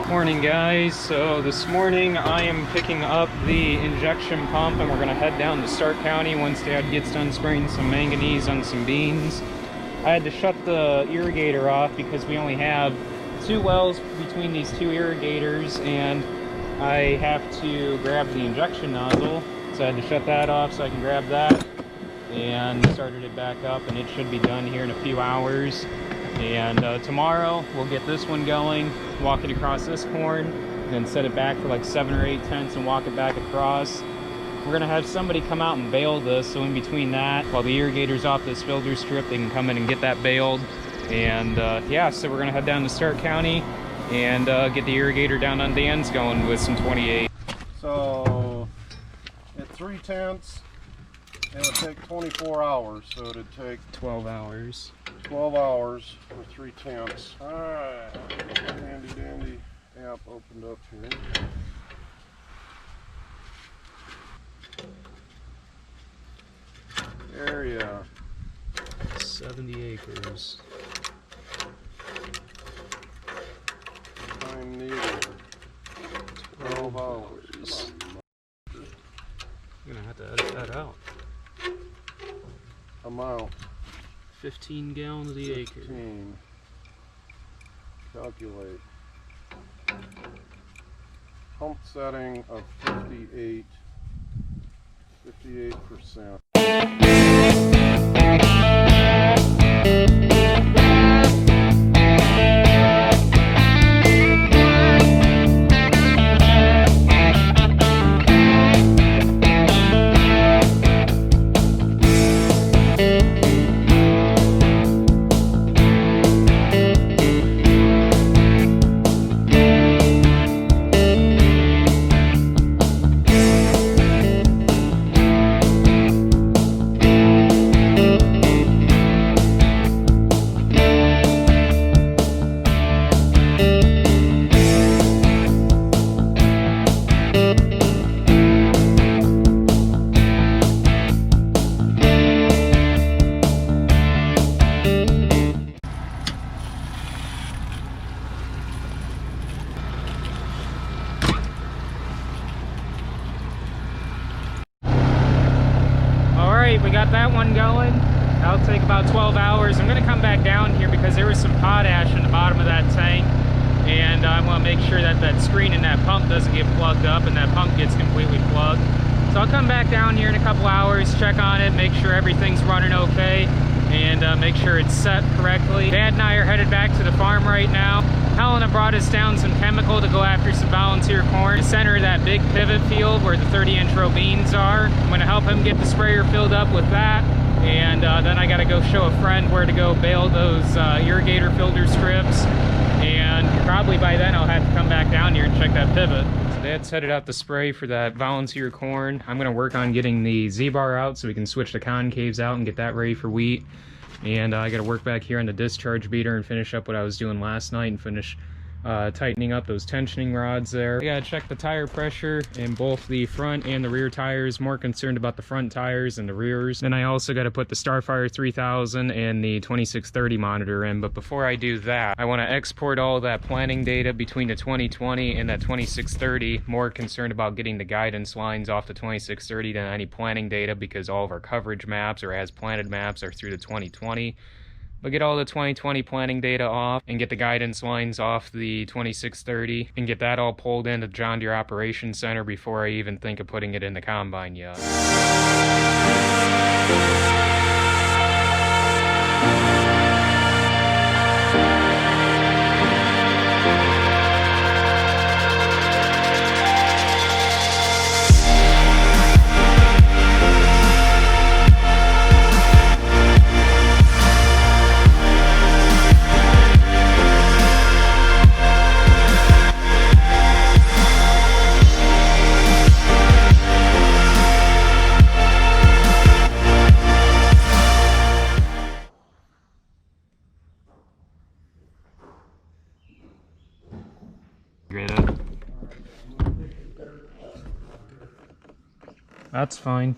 Morning guys, so this morning I am picking up the injection pump and we're going to head down to Stark County once Dad gets done spraying some manganese on some beans. I had to shut the irrigator off because we only have 2 wells between these 2 irrigators and I have to grab the injection nozzle. So I had to shut that off so I can grab that and started it back up, and it should be done here in a few hours. And tomorrow we'll get this one going, walk it across this corn, and then set it back for like 7 or 8 tenths and walk it back across. We're gonna have somebody come out and bale this, so in between that, while the irrigator's off this filter strip, they can come in and get that baled. And yeah, so we're gonna head down to Stark County and get the irrigator down on Dan's going with some 28. So at 3 tenths, it would take 24 hours, so it would take 12 hours. 12 hours for 3 tenths. Alright, handy dandy app opened up here. Area 70 acres. Time needed 12 hours. I'm gonna have to edit that out. Amount 15 gallons the acre. 15. Calculate. Pump setting of 58%. We got that one going. That'll take about 12 hours. I'm going to come back down here because there was some potash in the bottom of that tank, and I want to make sure that that screen in that pump doesn't get plugged up and that pump gets completely plugged. So I'll come back down here in a couple hours, check on it, make sure everything's running okay, and make sure it's set correctly. Dad and I are headed back to the farm right now. Helena brought us down some chemical to go after some volunteer corn. The center of that big pivot field where the 30-inch row beans are. I'm going to help him get the sprayer filled up with that, and then I got to go show a friend where to go bale those irrigator filter strips, and probably by then I'll have to come back down here and check that pivot. So Dad's headed out the spray for that volunteer corn. I'm going to work on getting the Z-bar out so we can switch the concaves out and get that ready for wheat. And I got to work back here on the discharge beater and finish up what I was doing last night and finish tightening up those tensioning rods there. I got to check the tire pressure in both the front and the rear tires. More concerned about the front tires and the rears. Then I also got to put the Starfire 3000 and the 2630 monitor in. But before I do that, I want to export all that planning data between the 2020 and that 2630. More concerned about getting the guidance lines off the 2630 than any planning data, because all of our coverage maps or as planted maps are through the 2020. But get all the 2020 planning data off and get the guidance lines off the 2630 and get that all pulled into John Deere Operations Center before I even think of putting it in the combine yet. That's fine.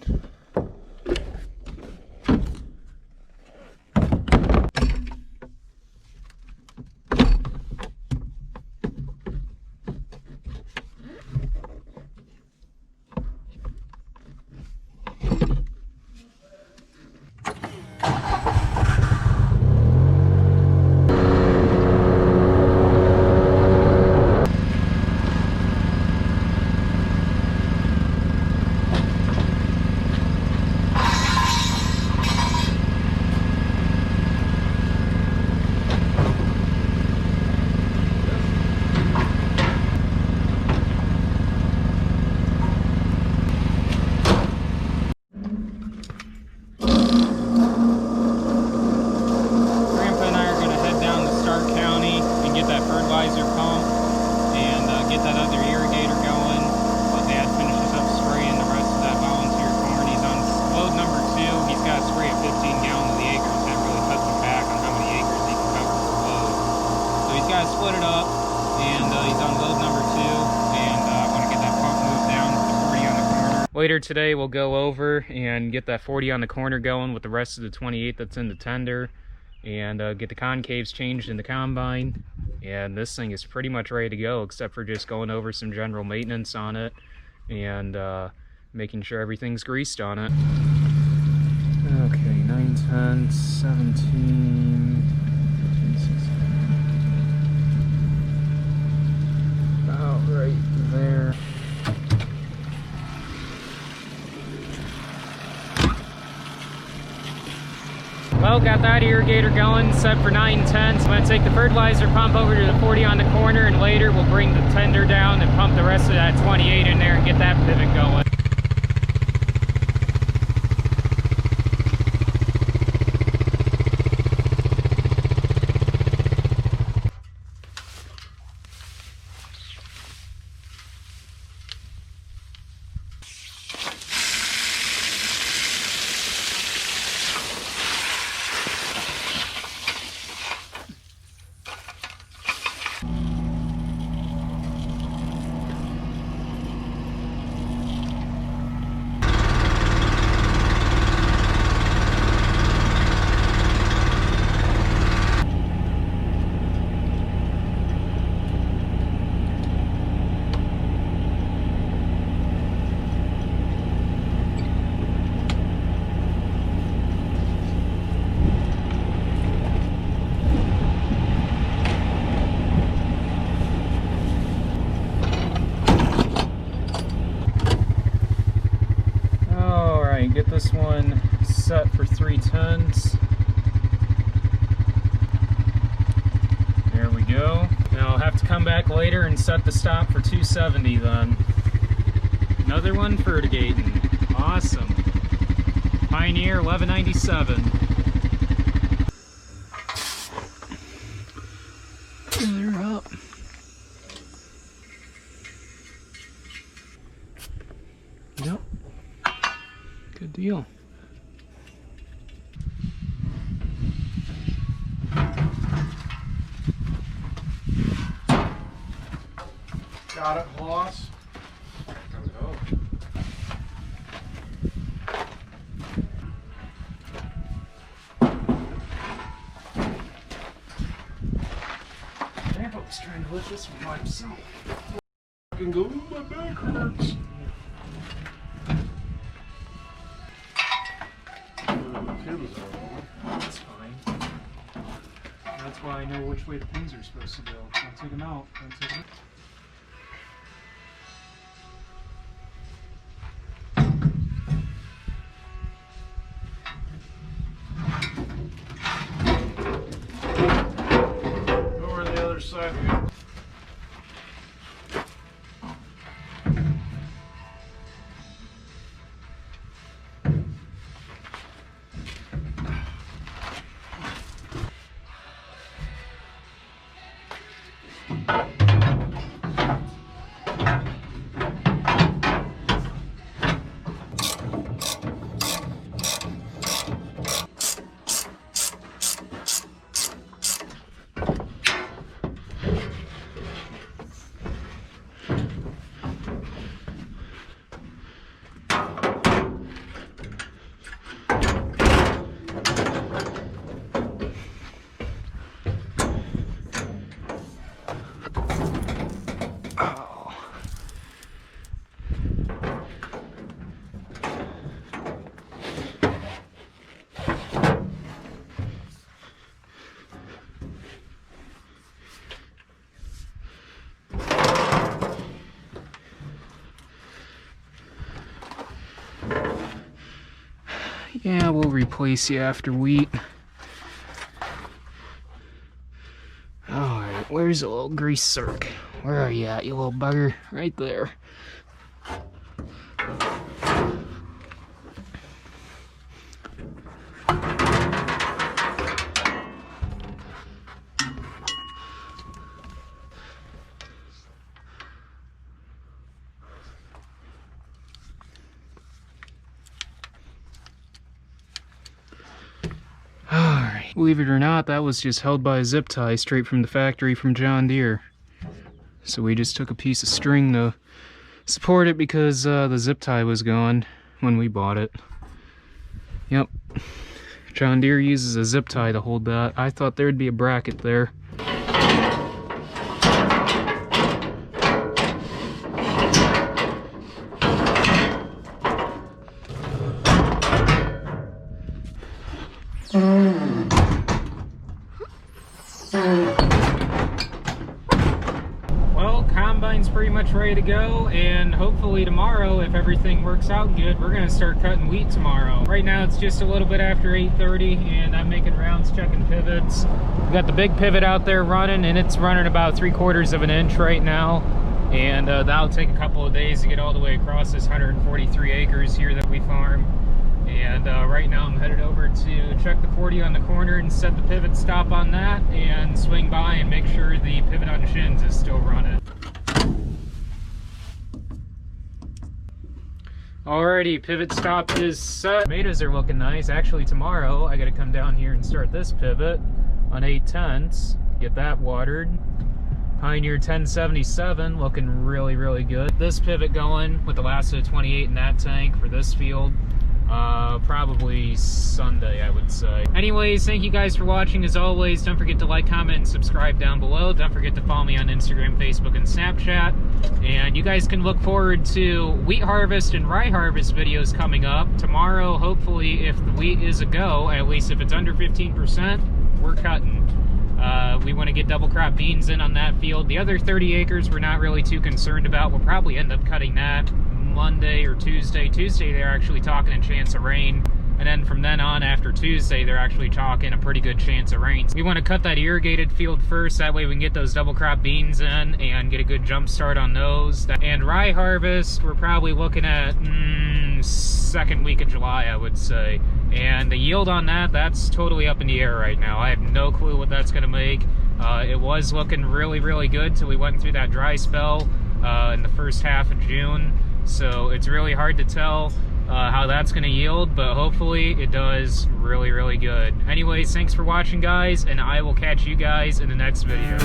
fertilizer pump and get that other irrigator going while Dad finishes up spraying the rest of that volunteer corn. He's on load number 2. He's got to spray at 15 gallons of the acre. That really cuts him back on how many acres he can cover per load. So he's got to split it up, and he's on load number 2, and I want to get that pump moved down to the 40 on the corner. Later today we'll go over and get that 40 on the corner going with the rest of the 28 that's in the tender, and get the concaves changed in the combine. And this thing is pretty much ready to go, except for just going over some general maintenance on it and making sure everything's greased on it. Okay, 9, 10, 17, 15, 16. About right there. Well, got that irrigator going, set for 9 tenths. I'm going to take the fertilizer pump over to the 40 on the corner, and later we'll bring the tender down and pump the rest of that 28 in there and get that pivot going. Get this one set for 3 tons. There we go. Now I'll have to come back later and set the stop for 270 then. Another one fertigating. Awesome. Pioneer 1197. They're up. Yep. Good deal. Got it, boss. Oh. Grandpa was trying to lift this one by himself. I can go, my back hurts. That's fine. That's why I know which way the pins are supposed to go. Don't take them out. Don't take them out. Go over to the other side. Yeah, we'll replace you after wheat. Alright, where's the little grease circ? Where are you at, you little bugger? Right there. Believe it or not, that was just held by a zip tie straight from the factory from John Deere. So we just took a piece of string to support it because the zip tie was gone when we bought it. Yep. John Deere uses a zip tie to hold that. I thought there'd be a bracket there. Well, combine's pretty much ready to go, and hopefully tomorrow, if everything works out good, we're gonna start cutting wheat tomorrow. Right now it's just a little bit after 8:30, and I'm making rounds checking pivots. We've got the big pivot out there running, and it's running about 3/4 of an inch right now, and that'll take a couple of days to get all the way across this 143 acres here that we farm. And right now I'm headed over to check the 40 on the corner and set the pivot stop on that, and swing by and make sure the pivot on shins is still running. Alrighty, pivot stop is set. Tomatoes are looking nice. Actually tomorrow I gotta come down here and start this pivot on 8/10, get that watered. Pioneer 1077 looking really, really good. This pivot going with the last of the 28 in that tank for this field. Probably Sunday, I would say. Anyways, thank you guys for watching. As always, don't forget to like, comment, and subscribe down below. Don't forget to follow me on Instagram, Facebook, and Snapchat. And you guys can look forward to wheat harvest and rye harvest videos coming up. Tomorrow, hopefully, if the wheat is a go, at least if it's under 15%, we're cutting. We want to get double crop beans in on that field. The other 30 acres we're not really too concerned about. We'll probably end up cutting that Monday or Tuesday. Tuesday they're actually talking a chance of rain, and then from then on after Tuesday they're actually talking a pretty good chance of rain. We want to cut that irrigated field first, that way we can get those double crop beans in and get a good jump start on those. And rye harvest we're probably looking at second week of July, I would say. And the yield on that, that's totally up in the air right now. I have no clue what that's going to make. It was looking really, really good till we went through that dry spell in the first half of June. So it's really hard to tell how that's going to yield, but hopefully it does really, really good. Anyways, thanks for watching, guys, and I will catch you guys in the next video.